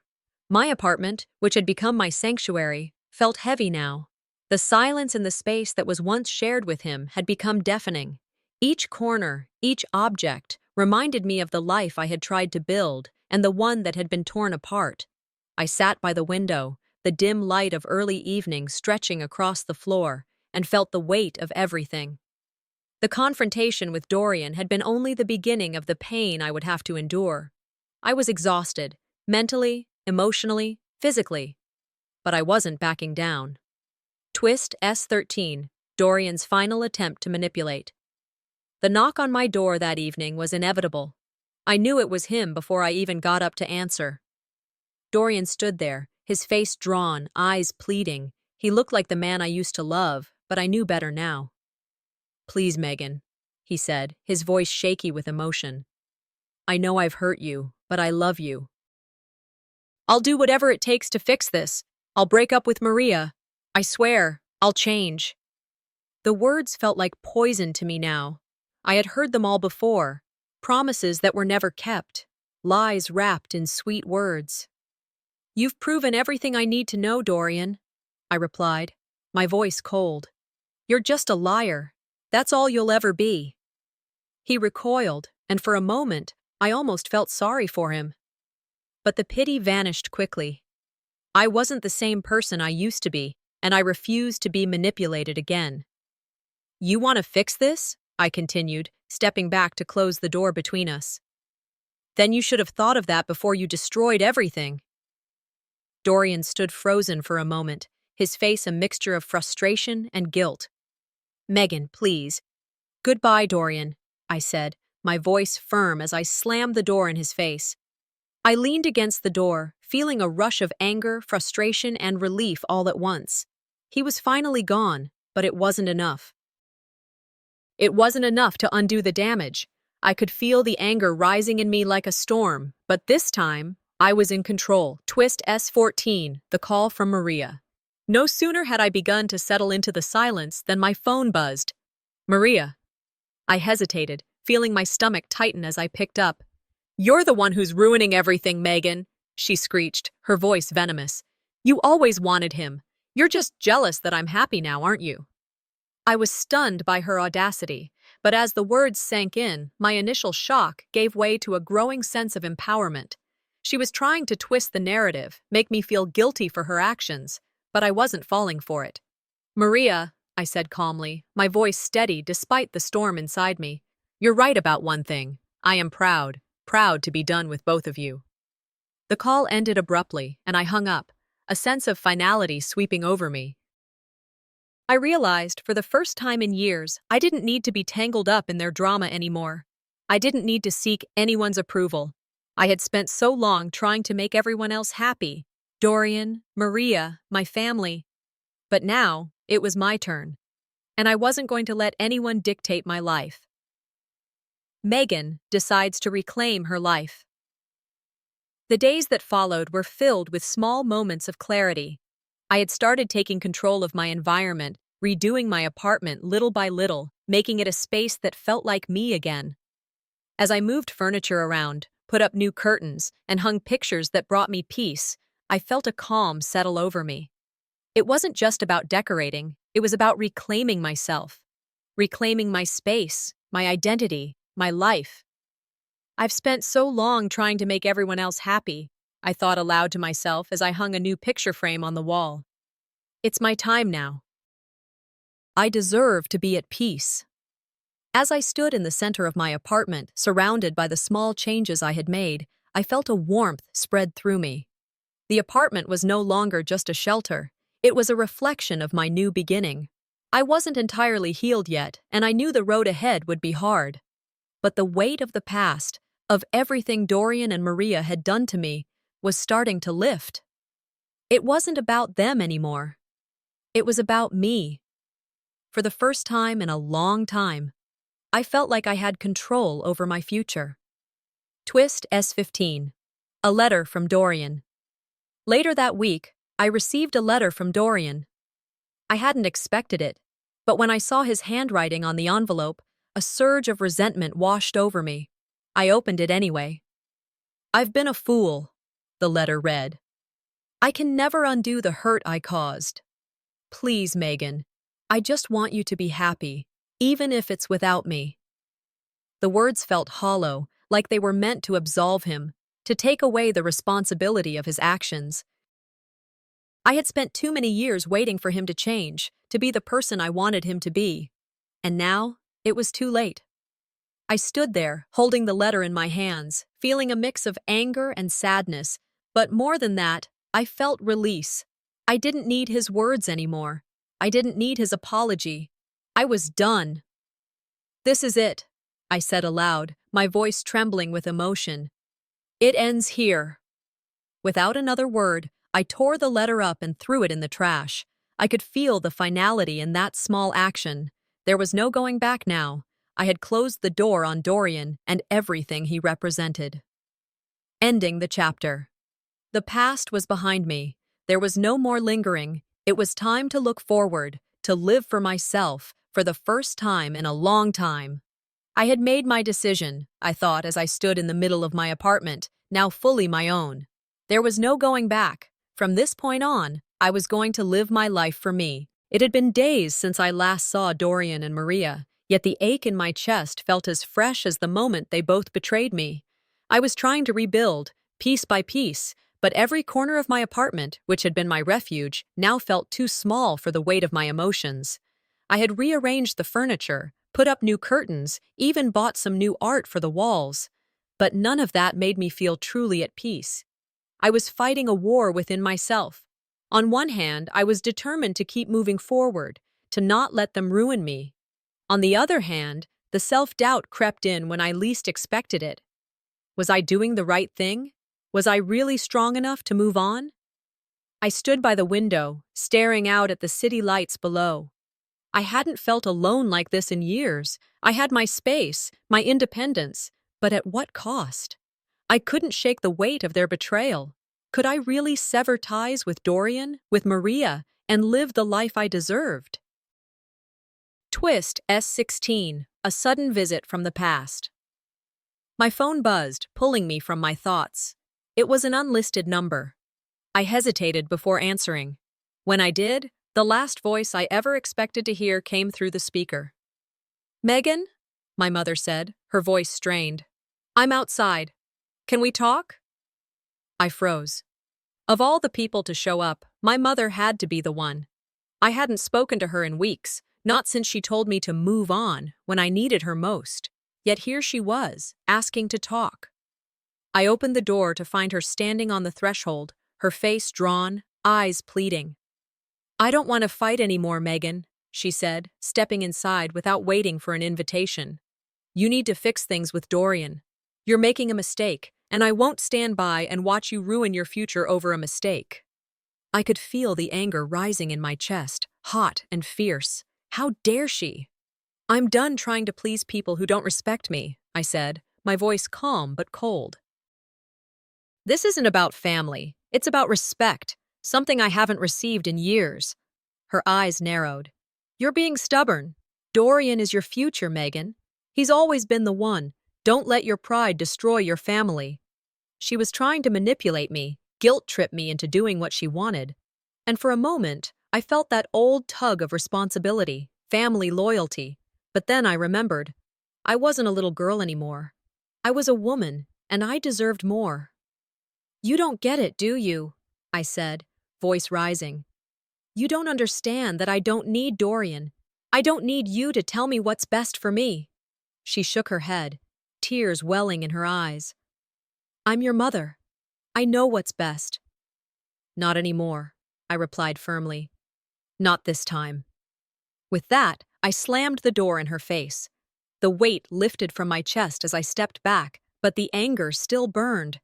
My apartment, which had become my sanctuary, felt heavy now. The silence in the space that was once shared with him had become deafening. Each corner, each object, reminded me of the life I had tried to build and the one that had been torn apart. I sat by the window, the dim light of early evening stretching across the floor, and felt the weight of everything. The confrontation with Dorian had been only the beginning of the pain I would have to endure. I was exhausted, mentally, emotionally, physically. But I wasn't backing down. Twist S13, Dorian's final attempt to manipulate. The knock on my door that evening was inevitable. I knew it was him before I even got up to answer. Dorian stood there, his face drawn, eyes pleading. He looked like the man I used to love, but I knew better now. Please, Megan, he said, his voice shaky with emotion. I know I've hurt you, but I love you. I'll do whatever it takes to fix this. I'll break up with Maria. I swear, I'll change. The words felt like poison to me now. I had heard them all before, promises that were never kept, lies wrapped in sweet words. You've proven everything I need to know, Dorian, I replied, my voice cold. You're just a liar. That's all you'll ever be. He recoiled, and for a moment, I almost felt sorry for him. But the pity vanished quickly. I wasn't the same person I used to be, and I refused to be manipulated again. You want to fix this? I continued, stepping back to close the door between us. Then you should have thought of that before you destroyed everything. Dorian stood frozen for a moment, his face a mixture of frustration and guilt. Megan, please. Goodbye, Dorian, I said, my voice firm as I slammed the door in his face. I leaned against the door, feeling a rush of anger, frustration, and relief all at once. He was finally gone, but it wasn't enough. It wasn't enough to undo the damage. I could feel the anger rising in me like a storm, but this time, I was in control. Twist S14, the call from Maria. No sooner had I begun to settle into the silence than my phone buzzed. Maria. I hesitated, feeling my stomach tighten as I picked up. You're the one who's ruining everything, Megan, she screeched, her voice venomous. You always wanted him. You're just jealous that I'm happy now, aren't you? I was stunned by her audacity, but as the words sank in, my initial shock gave way to a growing sense of empowerment. She was trying to twist the narrative, make me feel guilty for her actions, but I wasn't falling for it. Maria, I said calmly, my voice steady despite the storm inside me. You're right about one thing. I am proud to be done with both of you. The call ended abruptly, and I hung up, a sense of finality sweeping over me. I realized, for the first time in years, I didn't need to be tangled up in their drama anymore. I didn't need to seek anyone's approval. I had spent so long trying to make everyone else happy. Dorian, Maria, my family. But now, it was my turn. And I wasn't going to let anyone dictate my life. Megan decides to reclaim her life. The days that followed were filled with small moments of clarity. I had started taking control of my environment, redoing my apartment little by little, making it a space that felt like me again. As I moved furniture around, put up new curtains, and hung pictures that brought me peace, I felt a calm settle over me. It wasn't just about decorating, it was about reclaiming myself, reclaiming my space, my identity, my life. I've spent so long trying to make everyone else happy, I thought aloud to myself as I hung a new picture frame on the wall. It's my time now. I deserve to be at peace. As I stood in the center of my apartment, surrounded by the small changes I had made, I felt a warmth spread through me. The apartment was no longer just a shelter. It was a reflection of my new beginning. I wasn't entirely healed yet, and I knew the road ahead would be hard. But the weight of the past, of everything Dorian and Maria had done to me, was starting to lift. It wasn't about them anymore. It was about me. For the first time in a long time, I felt like I had control over my future. Twist S15. A letter from Dorian. Later that week, I received a letter from Dorian. I hadn't expected it, but when I saw his handwriting on the envelope, a surge of resentment washed over me. I opened it anyway. "I've been a fool," the letter read. "I can never undo the hurt I caused. Please, Megan, I just want you to be happy, even if it's without me." The words felt hollow, like they were meant to absolve him, to take away the responsibility of his actions. I had spent too many years waiting for him to change, to be the person I wanted him to be. And now, it was too late. I stood there, holding the letter in my hands, feeling a mix of anger and sadness, but more than that, I felt release. I didn't need his words anymore. I didn't need his apology. I was done. "This is it," I said aloud, my voice trembling with emotion. "It ends here." Without another word, I tore the letter up and threw it in the trash. I could feel the finality in that small action. There was no going back now. I had closed the door on Dorian and everything he represented. Ending the chapter. The past was behind me. There was no more lingering. It was time to look forward, to live for myself, for the first time in a long time. I had made my decision, I thought as I stood in the middle of my apartment, now fully my own. There was no going back. From this point on, I was going to live my life for me. It had been days since I last saw Dorian and Maria, yet the ache in my chest felt as fresh as the moment they both betrayed me. I was trying to rebuild, piece by piece, but every corner of my apartment, which had been my refuge, now felt too small for the weight of my emotions. I had rearranged the furniture, put up new curtains, even bought some new art for the walls. But none of that made me feel truly at peace. I was fighting a war within myself. On one hand, I was determined to keep moving forward, to not let them ruin me. On the other hand, the self-doubt crept in when I least expected it. Was I doing the right thing? Was I really strong enough to move on? I stood by the window, staring out at the city lights below. I hadn't felt alone like this in years. I had my space, my independence, but at what cost? I couldn't shake the weight of their betrayal. Could I really sever ties with Dorian, with Maria, and live the life I deserved? Twist S16, a sudden visit from the past. My phone buzzed, pulling me from my thoughts. It was an unlisted number. I hesitated before answering. When I did, the last voice I ever expected to hear came through the speaker. "Megan?" my mother said, her voice strained. "I'm outside. Can we talk?" I froze. Of all the people to show up, my mother had to be the one. I hadn't spoken to her in weeks, not since she told me to move on when I needed her most. Yet here she was, asking to talk. I opened the door to find her standing on the threshold, her face drawn, eyes pleading. "I don't want to fight anymore, Megan," she said, stepping inside without waiting for an invitation. "You need to fix things with Dorian. You're making a mistake, and I won't stand by and watch you ruin your future over a mistake." I could feel the anger rising in my chest, hot and fierce. How dare she? "I'm done trying to please people who don't respect me," I said, my voice calm but cold. "This isn't about family. It's about respect, something I haven't received in years." Her eyes narrowed. "You're being stubborn. Dorian is your future, Megan. He's always been the one. Don't let your pride destroy your family." She was trying to manipulate me, guilt-trip me into doing what she wanted. And for a moment, I felt that old tug of responsibility, family loyalty. But then I remembered. I wasn't a little girl anymore. I was a woman, and I deserved more. You don't get it, do you? I said, voice rising. You don't understand that I don't need Dorian. I don't need you to tell me what's best for me. She shook her head, tears welling in her eyes. I'm your mother. I know what's best. Not anymore, I replied firmly. Not this time. With that, I slammed the door in her face. The weight lifted from my chest as I stepped back, but the anger still burned.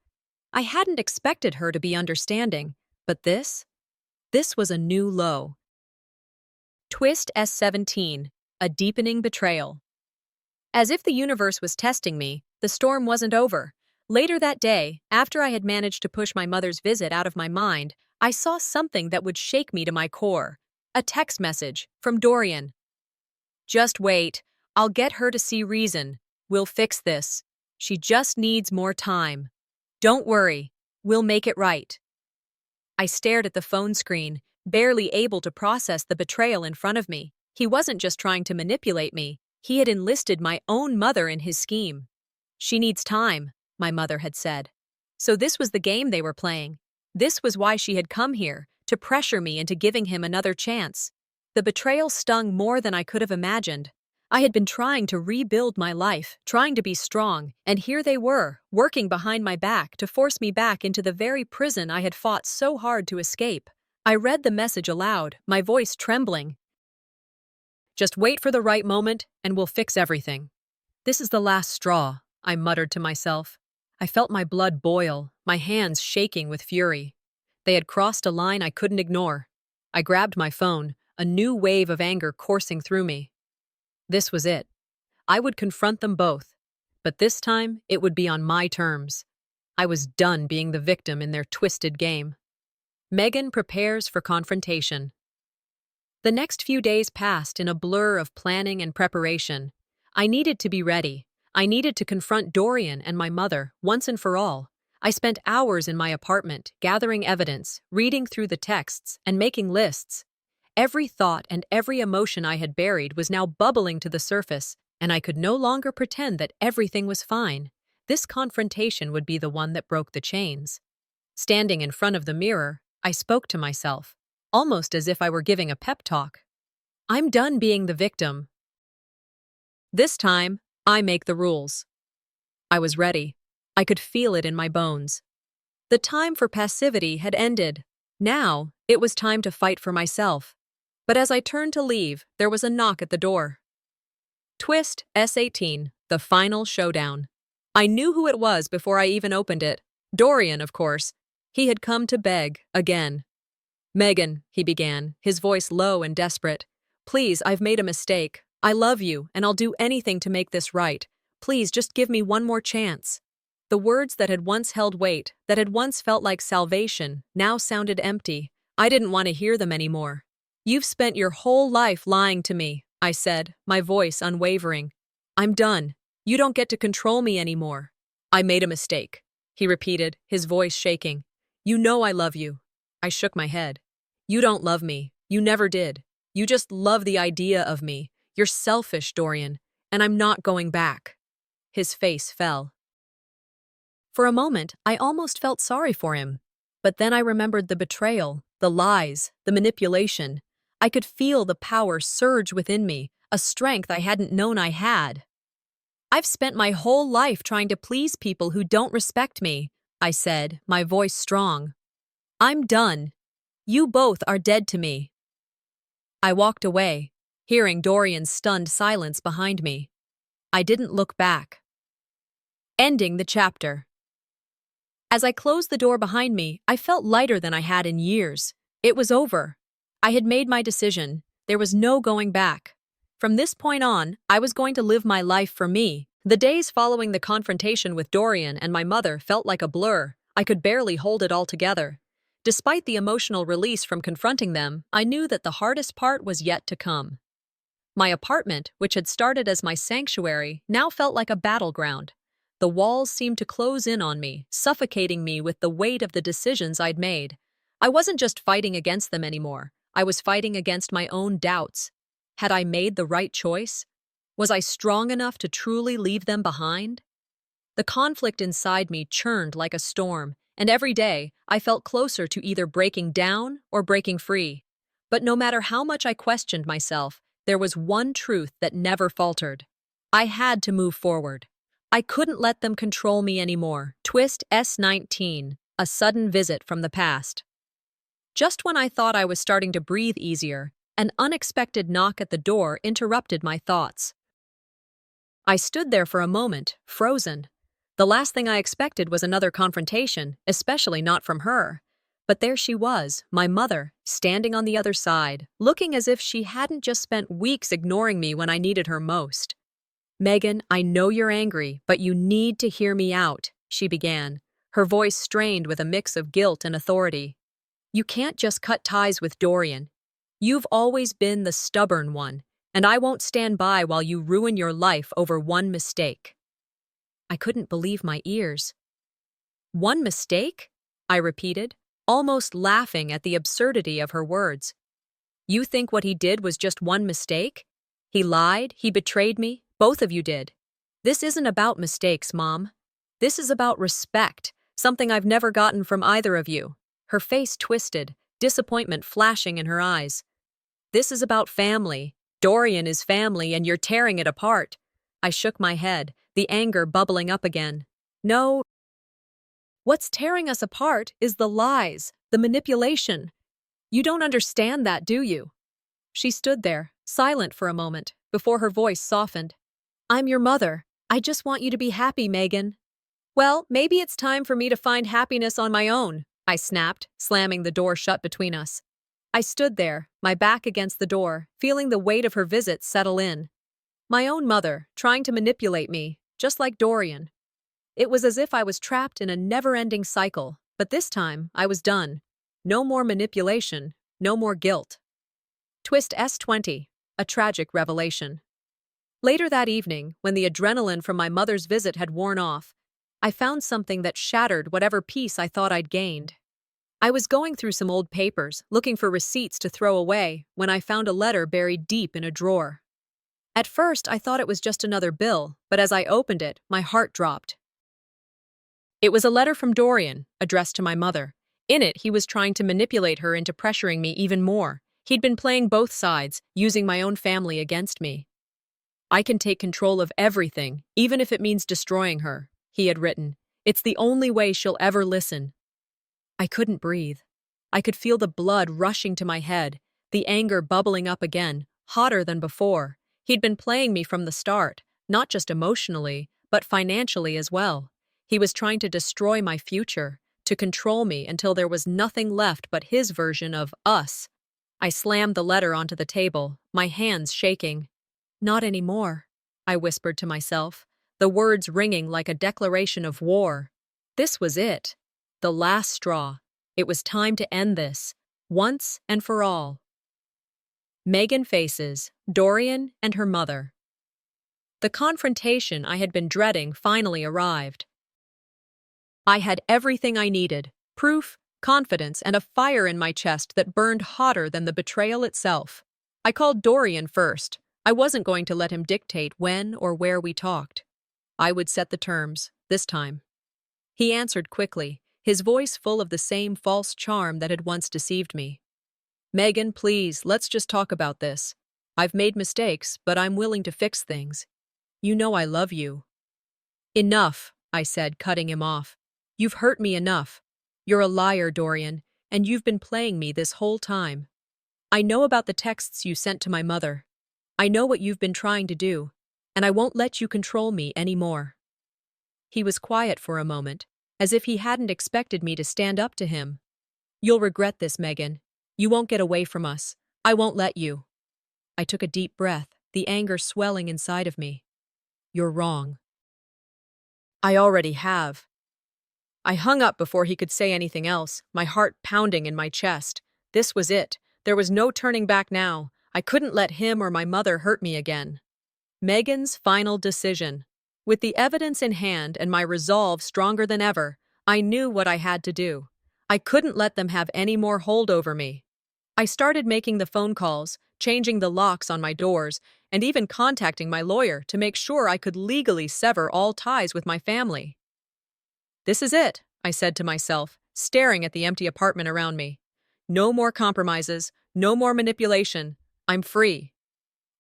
I hadn't expected her to be understanding, but this was a new low. Twist S17, a deepening betrayal. As if the universe was testing me, the storm wasn't over. Later that day, after I had managed to push my mother's visit out of my mind, I saw something that would shake me to my core. A text message from Dorian. Just wait. I'll get her to see reason. We'll fix this. She just needs more time. Don't worry. We'll make it right. I stared at the phone screen, barely able to process the betrayal in front of me. He wasn't just trying to manipulate me. He had enlisted my own mother in his scheme. She needs time, my mother had said. So this was the game they were playing. This was why she had come here, to pressure me into giving him another chance. The betrayal stung more than I could have imagined. I had been trying to rebuild my life, trying to be strong, and here they were, working behind my back to force me back into the very prison I had fought so hard to escape. I read the message aloud, my voice trembling. Just wait for the right moment, and we'll fix everything. This is the last straw, I muttered to myself. I felt my blood boil, my hands shaking with fury. They had crossed a line I couldn't ignore. I grabbed my phone, a new wave of anger coursing through me. This was it. I would confront them both, but this time it would be on my terms. I was done being the victim in their twisted game. Megan prepares for confrontation. The next few days passed in a blur of planning and preparation. I needed to be ready. I needed to confront Dorian and my mother once and for all. I spent hours in my apartment, gathering evidence, reading through the texts, and making lists. Every thought and every emotion I had buried was now bubbling to the surface, and I could no longer pretend that everything was fine. This confrontation would be the one that broke the chains. Standing in front of the mirror, I spoke to myself, almost as if I were giving a pep talk. I'm done being the victim. This time, I make the rules. I was ready. I could feel it in my bones. The time for passivity had ended. Now, it was time to fight for myself. But as I turned to leave, there was a knock at the door. Twist S18, the final showdown. I knew who it was before I even opened it. Dorian, of course. He had come to beg, again. Megan, he began, his voice low and desperate. Please, I've made a mistake. I love you, and I'll do anything to make this right. Please, just give me one more chance. The words that had once held weight, that had once felt like salvation, now sounded empty. I didn't want to hear them anymore. You've spent your whole life lying to me, I said, my voice unwavering. I'm done. You don't get to control me anymore. I made a mistake, he repeated, his voice shaking. You know I love you. I shook my head. You don't love me. You never did. You just love the idea of me. You're selfish, Dorian, and I'm not going back. His face fell. For a moment, I almost felt sorry for him. But then I remembered the betrayal, the lies, the manipulation. I could feel the power surge within me, a strength I hadn't known I had. I've spent my whole life trying to please people who don't respect me, I said, my voice strong. I'm done. You both are dead to me. I walked away, hearing Dorian's stunned silence behind me. I didn't look back. Ending the chapter. As I closed the door behind me, I felt lighter than I had in years. It was over. I had made my decision. There was no going back. From this point on, I was going to live my life for me. The days following the confrontation with Dorian and my mother felt like a blur. I could barely hold it all together. Despite the emotional release from confronting them, I knew that the hardest part was yet to come. My apartment, which had started as my sanctuary, now felt like a battleground. The walls seemed to close in on me, suffocating me with the weight of the decisions I'd made. I wasn't just fighting against them anymore. I was fighting against my own doubts. Had I made the right choice? Was I strong enough to truly leave them behind? The conflict inside me churned like a storm, and every day I felt closer to either breaking down or breaking free. But no matter how much I questioned myself, there was one truth that never faltered. I had to move forward. I couldn't let them control me anymore. Twist S19, a sudden visit from the past. Just when I thought I was starting to breathe easier, an unexpected knock at the door interrupted my thoughts. I stood there for a moment, frozen. The last thing I expected was another confrontation, especially not from her. But there she was, my mother, standing on the other side, looking as if she hadn't just spent weeks ignoring me when I needed her most. "Megan, I know you're angry, but you need to hear me out," she began, her voice strained with a mix of guilt and authority. "You can't just cut ties with Dorian. You've always been the stubborn one, and I won't stand by while you ruin your life over one mistake." I couldn't believe my ears. "One mistake?" I repeated, almost laughing at the absurdity of her words. "You think what he did was just one mistake? He lied, he betrayed me, both of you did. This isn't about mistakes, Mom. This is about respect, something I've never gotten from either of you." Her face twisted, disappointment flashing in her eyes. "This is about family. Dorian is family, and you're tearing it apart." I shook my head, the anger bubbling up again. "No. What's tearing us apart is the lies, the manipulation. You don't understand that, do you?" She stood there, silent for a moment, before her voice softened. "I'm your mother. I just want you to be happy, Megan." "Well, maybe it's time for me to find happiness on my own," I snapped, slamming the door shut between us. I stood there, my back against the door, feeling the weight of her visit settle in. My own mother, trying to manipulate me, just like Dorian. It was as if I was trapped in a never-ending cycle, but this time I was done. No more manipulation, no more guilt. Twist S20, a tragic revelation. Later that evening, when the adrenaline from my mother's visit had worn off, I found something that shattered whatever peace I thought I'd gained. I was going through some old papers, looking for receipts to throw away, when I found a letter buried deep in a drawer. At first, I thought it was just another bill, but as I opened it, my heart dropped. It was a letter from Dorian, addressed to my mother. In it, he was trying to manipulate her into pressuring me even more. He'd been playing both sides, using my own family against me. "I can take control of everything, even if it means destroying her," he had written. "It's the only way she'll ever listen." I couldn't breathe. I could feel the blood rushing to my head, the anger bubbling up again, hotter than before. He'd been playing me from the start, not just emotionally, but financially as well. He was trying to destroy my future, to control me until there was nothing left but his version of us. I slammed the letter onto the table, my hands shaking. "Not anymore," I whispered to myself, the words ringing like a declaration of war. This was it. The last straw. It was time to end this, once and for all. Megan faces Dorian and her mother. The confrontation I had been dreading finally arrived. I had everything I needed: proof, confidence, and a fire in my chest that burned hotter than the betrayal itself. I called Dorian first. I wasn't going to let him dictate when or where we talked. I would set the terms, this time. He answered quickly, his voice full of the same false charm that had once deceived me. "Megan, please, let's just talk about this. I've made mistakes, but I'm willing to fix things. You know I love you." "Enough," I said, cutting him off. "You've hurt me enough. You're a liar, Dorian, and you've been playing me this whole time. I know about the texts you sent to my mother. I know what you've been trying to do, and I won't let you control me anymore." He was quiet for a moment, as if he hadn't expected me to stand up to him. "You'll regret this, Megan. You won't get away from us. I won't let you." I took a deep breath, the anger swelling inside of me. "You're wrong." "I already have." I hung up before he could say anything else, my heart pounding in my chest. This was it. There was no turning back now. I couldn't let him or my mother hurt me again. Megan's final decision. With the evidence in hand and my resolve stronger than ever, I knew what I had to do. I couldn't let them have any more hold over me. I started making the phone calls, changing the locks on my doors, and even contacting my lawyer to make sure I could legally sever all ties with my family. This is it, I said to myself, staring at the empty apartment around me. No more compromises, no more manipulation. I'm free.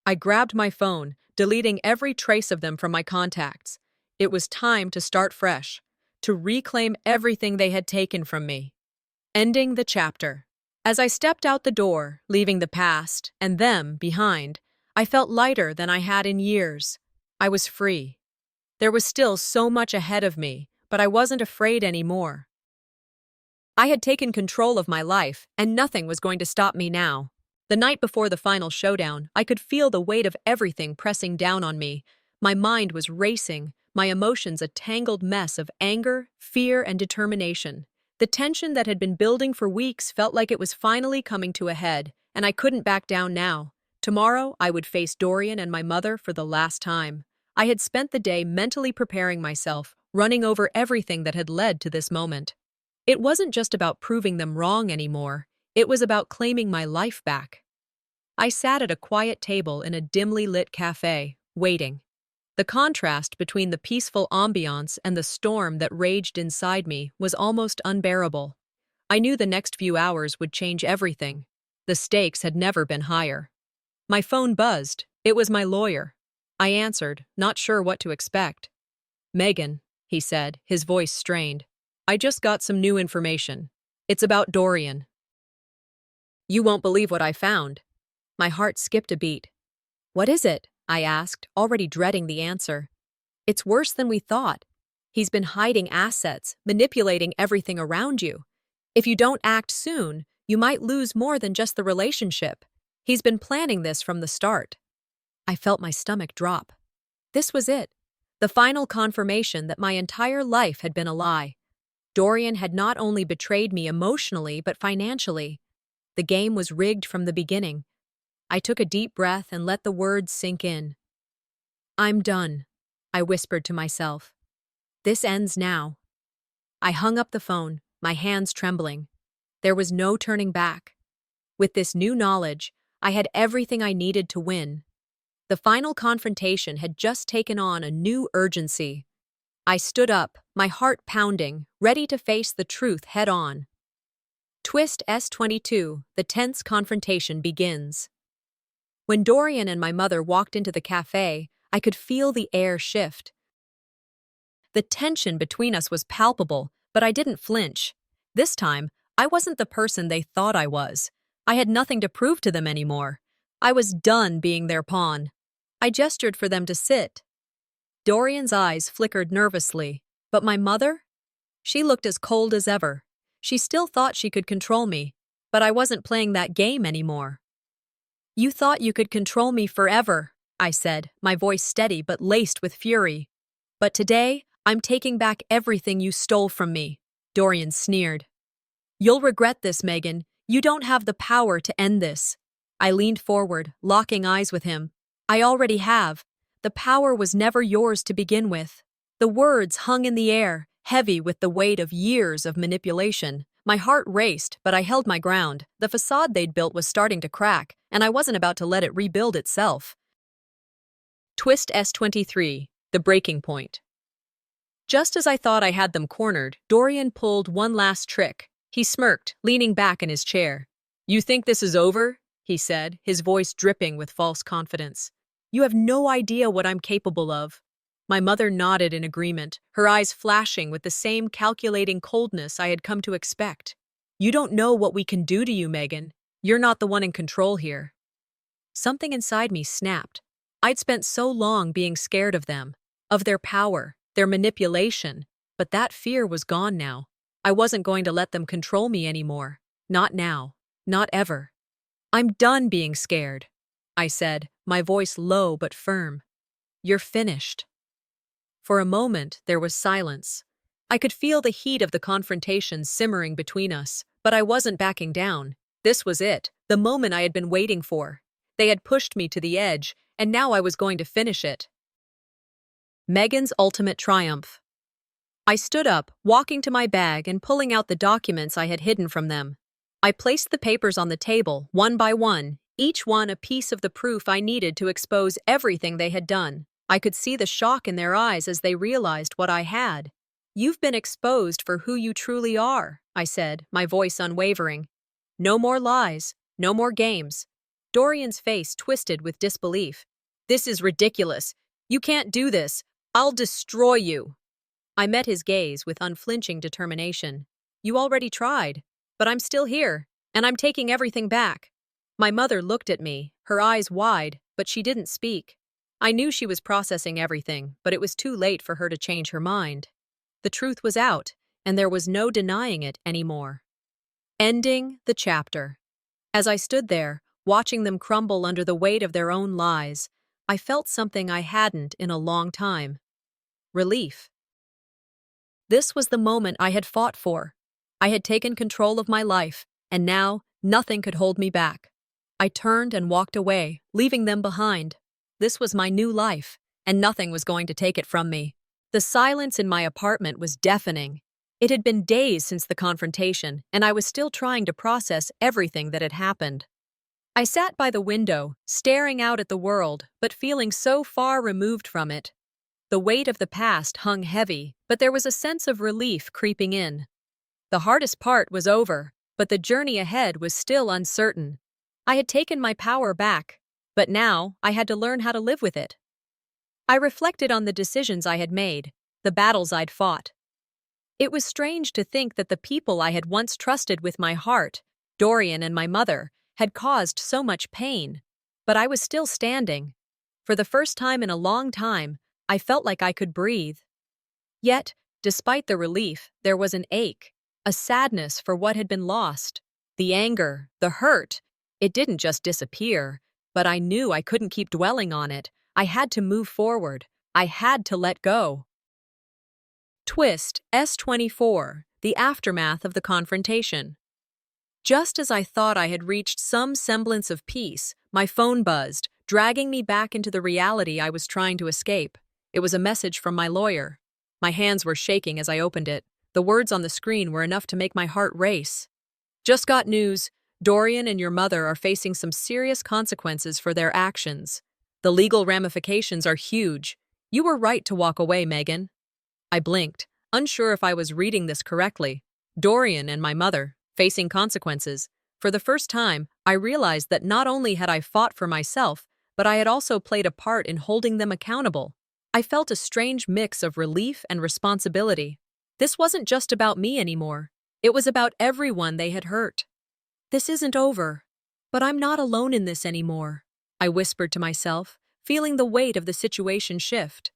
I grabbed my phone, deleting every trace of them from my contacts. It was time to start fresh, to reclaim everything they had taken from me. Ending the chapter. As I stepped out the door, leaving the past and them behind, I felt lighter than I had in years. I was free. There was still so much ahead of me, but I wasn't afraid anymore. I had taken control of my life, and nothing was going to stop me now. The night before the final showdown, I could feel the weight of everything pressing down on me. My mind was racing, my emotions a tangled mess of anger, fear, and determination. The tension that had been building for weeks felt like it was finally coming to a head, and I couldn't back down now. Tomorrow, I would face Dorian and my mother for the last time. I had spent the day mentally preparing myself, running over everything that had led to this moment. It wasn't just about proving them wrong anymore. It was about claiming my life back. I sat at a quiet table in a dimly lit cafe, waiting. The contrast between the peaceful ambiance and the storm that raged inside me was almost unbearable. I knew the next few hours would change everything. The stakes had never been higher. My phone buzzed. It was my lawyer. I answered, not sure what to expect. "Megan," he said, his voice strained. "I just got some new information. It's about Dorian." "You won't believe what I found." My heart skipped a beat. "What is it?" I asked, already dreading the answer. "It's worse than we thought. He's been hiding assets, manipulating everything around you. If you don't act soon, you might lose more than just the relationship. He's been planning this from the start." I felt my stomach drop. This was it. The final confirmation that my entire life had been a lie. Dorian had not only betrayed me emotionally, but financially. The game was rigged from the beginning. I took a deep breath and let the words sink in. "I'm done," I whispered to myself. "This ends now." I hung up the phone, my hands trembling. There was no turning back. With this new knowledge, I had everything I needed to win. The final confrontation had just taken on a new urgency. I stood up, my heart pounding, ready to face the truth head-on. Twist S22, the tense confrontation begins. When Dorian and my mother walked into the cafe, I could feel the air shift. The tension between us was palpable, but I didn't flinch. This time, I wasn't the person they thought I was. I had nothing to prove to them anymore. I was done being their pawn. I gestured for them to sit. Dorian's eyes flickered nervously, but my mother? She looked as cold as ever. She still thought she could control me, but I wasn't playing that game anymore. "You thought you could control me forever," I said, my voice steady but laced with fury. "But today, I'm taking back everything you stole from me," Dorian sneered. "You'll regret this, Megan. You don't have the power to end this." I leaned forward, locking eyes with him. "I already have. The power was never yours to begin with." The words hung in the air, heavy with the weight of years of manipulation. My heart raced, but I held my ground. The facade they'd built was starting to crack, and I wasn't about to let it rebuild itself. Twist S23, the breaking point. Just as I thought I had them cornered, Dorian pulled one last trick. He smirked, leaning back in his chair. "You think this is over?" he said, his voice dripping with false confidence. "You have no idea what I'm capable of." My mother nodded in agreement, her eyes flashing with the same calculating coldness I had come to expect. "You don't know what we can do to you, Megan. You're not the one in control here." Something inside me snapped. I'd spent so long being scared of them, of their power, their manipulation, but that fear was gone now. I wasn't going to let them control me anymore. Not now. Not ever. "I'm done being scared," I said, my voice low but firm. "You're finished." For a moment, there was silence. I could feel the heat of the confrontation simmering between us, but I wasn't backing down. This was it, the moment I had been waiting for. They had pushed me to the edge, and now I was going to finish it. Megan's ultimate triumph. I stood up, walking to my bag and pulling out the documents I had hidden from them. I placed the papers on the table, one by one, each one a piece of the proof I needed to expose everything they had done. I could see the shock in their eyes as they realized what I had. "You've been exposed for who you truly are," I said, my voice unwavering. "No more lies, no more games." Dorian's face twisted with disbelief. "This is ridiculous. You can't do this. I'll destroy you." I met his gaze with unflinching determination. "You already tried, but I'm still here, and I'm taking everything back." My mother looked at me, her eyes wide, but she didn't speak. I knew she was processing everything, but it was too late for her to change her mind. The truth was out, and there was no denying it anymore. Ending the chapter. As I stood there, watching them crumble under the weight of their own lies, I felt something I hadn't in a long time. Relief. This was the moment I had fought for. I had taken control of my life, and now nothing could hold me back. I turned and walked away, leaving them behind. This was my new life, and nothing was going to take it from me. The silence in my apartment was deafening. It had been days since the confrontation, and I was still trying to process everything that had happened. I sat by the window, staring out at the world, but feeling so far removed from it. The weight of the past hung heavy, but there was a sense of relief creeping in. The hardest part was over, but the journey ahead was still uncertain. I had taken my power back, but now I had to learn how to live with it. I reflected on the decisions I had made, the battles I'd fought. It was strange to think that the people I had once trusted with my heart, Dorian and my mother, had caused so much pain. But I was still standing. For the first time in a long time, I felt like I could breathe. Yet, despite the relief, there was an ache, a sadness for what had been lost. The anger, the hurt, it didn't just disappear, but I knew I couldn't keep dwelling on it. I had to move forward. I had to let go. Twist S24, the aftermath of the confrontation. Just as I thought I had reached some semblance of peace, my phone buzzed, dragging me back into the reality I was trying to escape. It was a message from my lawyer. My hands were shaking as I opened it. The words on the screen were enough to make my heart race. "Just got news. Dorian and your mother are facing some serious consequences for their actions. The legal ramifications are huge. You were right to walk away, Megan." I blinked, unsure if I was reading this correctly. Dorian and my mother, facing consequences. For the first time, I realized that not only had I fought for myself, but I had also played a part in holding them accountable. I felt a strange mix of relief and responsibility. This wasn't just about me anymore. It was about everyone they had hurt. "This isn't over, but I'm not alone in this anymore," I whispered to myself, feeling the weight of the situation shift.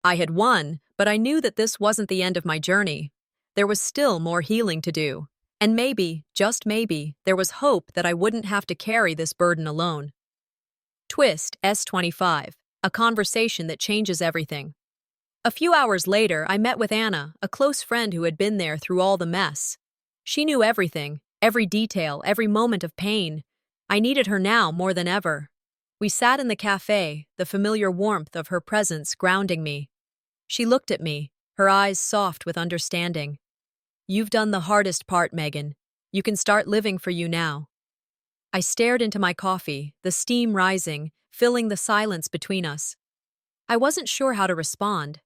I had won, but I knew that this wasn't the end of my journey. There was still more healing to do. And maybe, just maybe, there was hope that I wouldn't have to carry this burden alone. Twist S25, a conversation that changes everything. A few hours later, I met with Anna, a close friend who had been there through all the mess. She knew everything, every detail, every moment of pain. I needed her now more than ever. We sat in the cafe, the familiar warmth of her presence grounding me. She looked at me, her eyes soft with understanding. "You've done the hardest part, Megan. You can start living for you now." I stared into my coffee, the steam rising, filling the silence between us. I wasn't sure how to respond.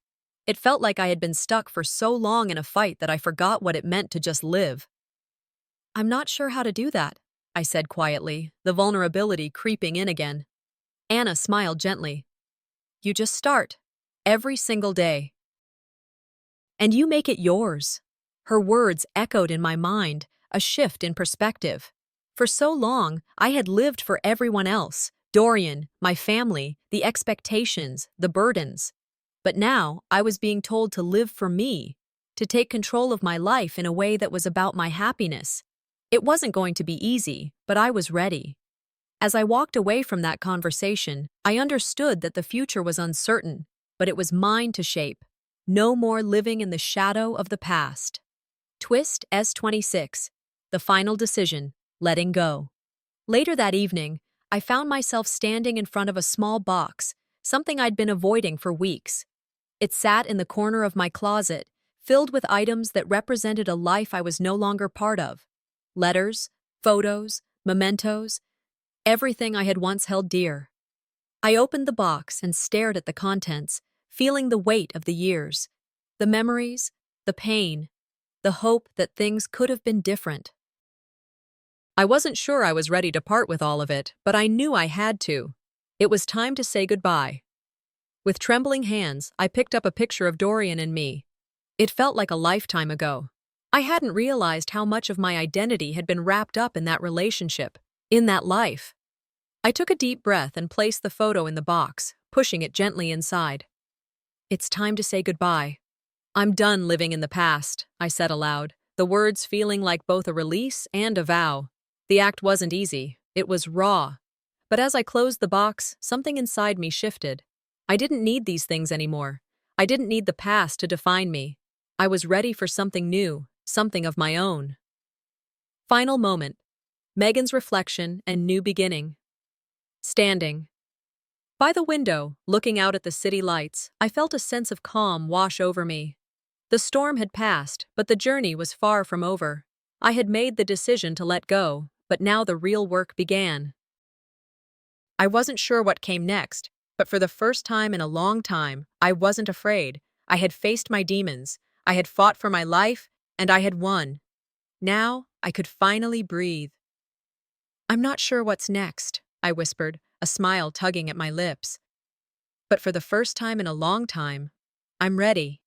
It felt like I had been stuck for so long in a fight that I forgot what it meant to just live. "I'm not sure how to do that," I said quietly, the vulnerability creeping in again. Anna smiled gently. "You just start, every single day. And you make it yours." Her words echoed in my mind, a shift in perspective. For so long, I had lived for everyone else, Dorian, my family, the expectations, the burdens. But now, I was being told to live for me, to take control of my life in a way that was about my happiness. It wasn't going to be easy, but I was ready. As I walked away from that conversation, I understood that the future was uncertain, but it was mine to shape. No more living in the shadow of the past. Twist S26, the final decision, letting go. Later that evening, I found myself standing in front of a small box, something I'd been avoiding for weeks. It sat in the corner of my closet, filled with items that represented a life I was no longer part of. Letters, photos, mementos, everything I had once held dear. I opened the box and stared at the contents, feeling the weight of the years, the memories, the pain, the hope that things could have been different. I wasn't sure I was ready to part with all of it, but I knew I had to. It was time to say goodbye. With trembling hands, I picked up a picture of Dorian and me. It felt like a lifetime ago. I hadn't realized how much of my identity had been wrapped up in that relationship, in that life. I took a deep breath and placed the photo in the box, pushing it gently inside. It's time to say goodbye. I'm done living in the past, I said aloud, the words feeling like both a release and a vow. The act wasn't easy. It was raw. But as I closed the box, something inside me shifted. I didn't need these things anymore. I didn't need the past to define me. I was ready for something new, something of my own. Final moment. Megan's reflection and new beginning. Standing by the window, looking out at the city lights, I felt a sense of calm wash over me. The storm had passed, but the journey was far from over. I had made the decision to let go, but now the real work began. I wasn't sure what came next, but for the first time in a long time, I wasn't afraid. I had faced my demons, I had fought for my life, and I had won. Now, I could finally breathe. I'm not sure what's next, I whispered, a smile tugging at my lips. But for the first time in a long time, I'm ready.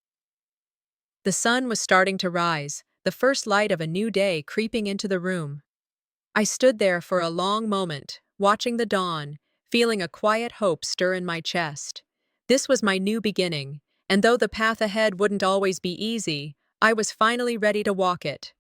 The sun was starting to rise, the first light of a new day creeping into the room. I stood there for a long moment, watching the dawn, feeling a quiet hope stir in my chest. This was my new beginning, and though the path ahead wouldn't always be easy, I was finally ready to walk it.